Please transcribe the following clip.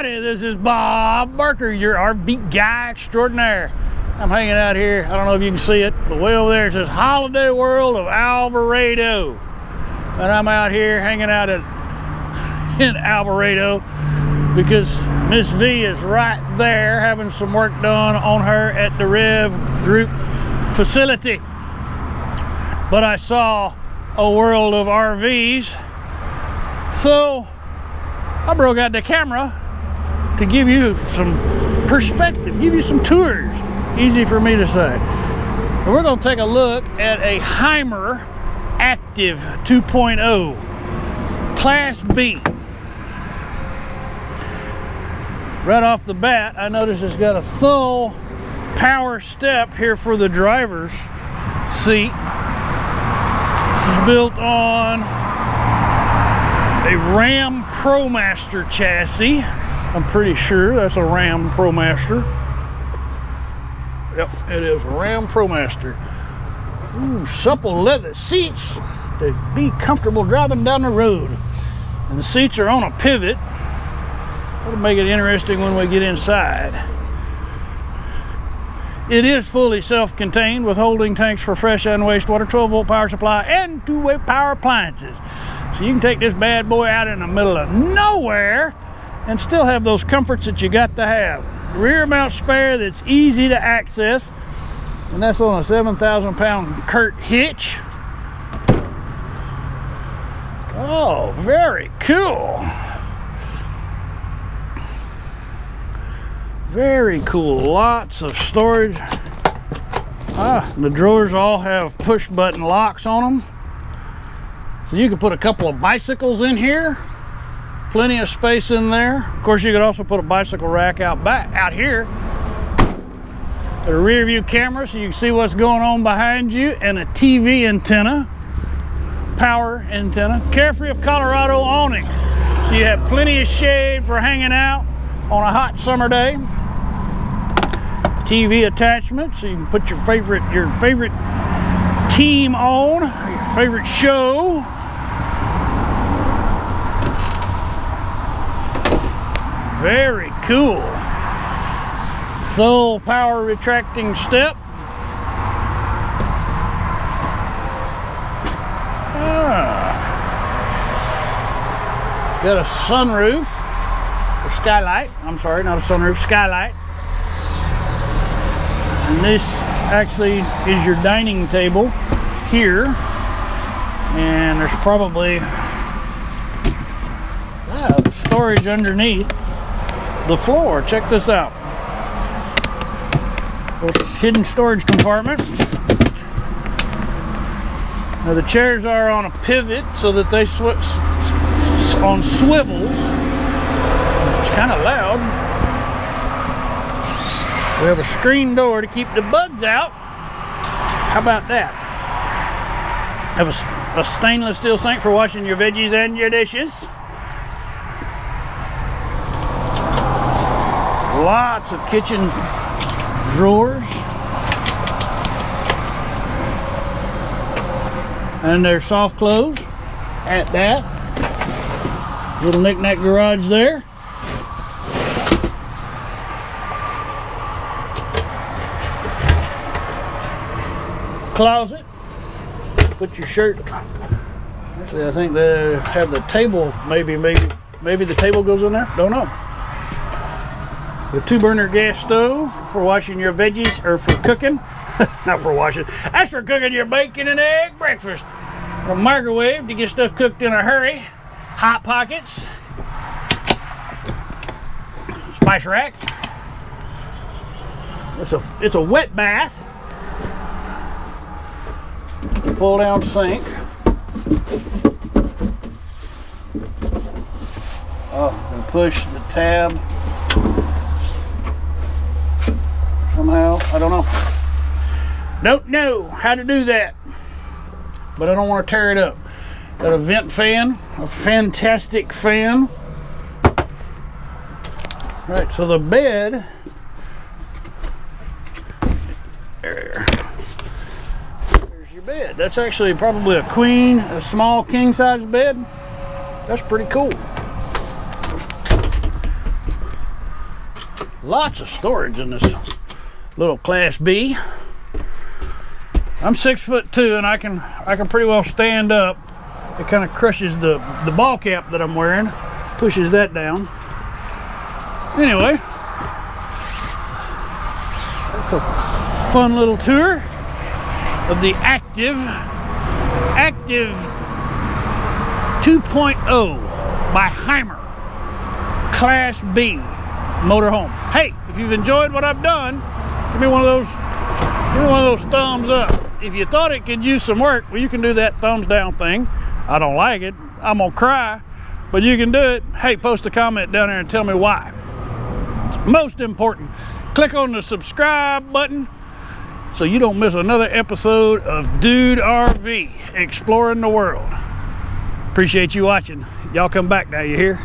Howdy, this is Bob Barker, your RV guy extraordinaire. I'm hanging out here, I don't know if you can see it, but way over there it says Holiday World of Alvarado. And I'm out here hanging out in Alvarado because Miss V is right there having some work done on her at the Rev Group facility. But I saw a world of RVs, so I broke out the camera to give you some perspective, give you some tours. Easy for me to say. And we're going to take a look at a Hymer Aktiv 2.0 Class B. Right off the bat, I notice it's got a full power step here for the driver's seat. This is built on a Ram Promaster chassis. I'm pretty sure that's a Ram Promaster. Yep, it is a Ram Promaster. Ooh, supple leather seats to be comfortable driving down the road. And the seats are on a pivot. That'll make it interesting when we get inside. It is fully self-contained with holding tanks for fresh and wastewater, 12-volt power supply, and two-way power appliances. So you can take this bad boy out in the middle of nowhere and still have those comforts that you got to have. Rear mount spare that's easy to access, and that's on a 7,000-pound Curt hitch. Oh, very cool. Very cool. Lots of storage. The drawers all have push button locks on them, so you can put a couple of bicycles in here. Plenty of space in there. Of course, you could also put a bicycle rack out here. A rear view camera so you can see what's going on behind you, and a TV antenna, power antenna. Carefree of Colorado awning, so you have plenty of shade for hanging out on a hot summer day. TV attachment so you can put your favorite team on, your favorite show. Very cool. Full power retracting step. Got a sunroof, or skylight. I'm sorry, not a sunroof, skylight. And this actually is your dining table here. And there's probably storage underneath the floor. Check this out. There's a hidden storage compartment. Now the chairs are on a pivot so that they on swivels. It's kind of loud. We have a screen door to keep the bugs out. How about that? Have a stainless steel sink for washing your veggies and your dishes. Lots of kitchen drawers, and they're soft close at that. Little knick-knack garage there. Closet, put your shirt. Actually, I think they have the table. Maybe the table goes in there. Don't know. The 2-burner gas stove for washing your veggies, or for cooking. Not for washing. That's for cooking your bacon and egg breakfast. A microwave to get stuff cooked in a hurry. Hot pockets. Spice rack. It's a wet bath. Pull down sink. And push the tab. Somehow, I don't know how to do that, but I don't want to tear it up. Got a vent fan, a fantastic fan. Right, so the bed, there's your bed. That's actually probably a small king size bed. That's pretty cool. Lots of storage in this little Class B. I'm 6'2" and I can pretty well stand up. It kind of crushes the ball cap that I'm wearing, pushes that down. Anyway, that's a fun little tour of the Aktiv 2.0 by Hymer Class B motorhome. Hey, if you've enjoyed what I've done, give me one of those thumbs up. If you thought it could use some work, well, you can do that thumbs down thing. I don't like it, I'm gonna cry, but you can do it. Hey, post a comment down there and tell me why. Most important, click on the subscribe button so you don't miss another episode of Dude RV exploring the world. Appreciate you watching. Y'all come back now, you hear?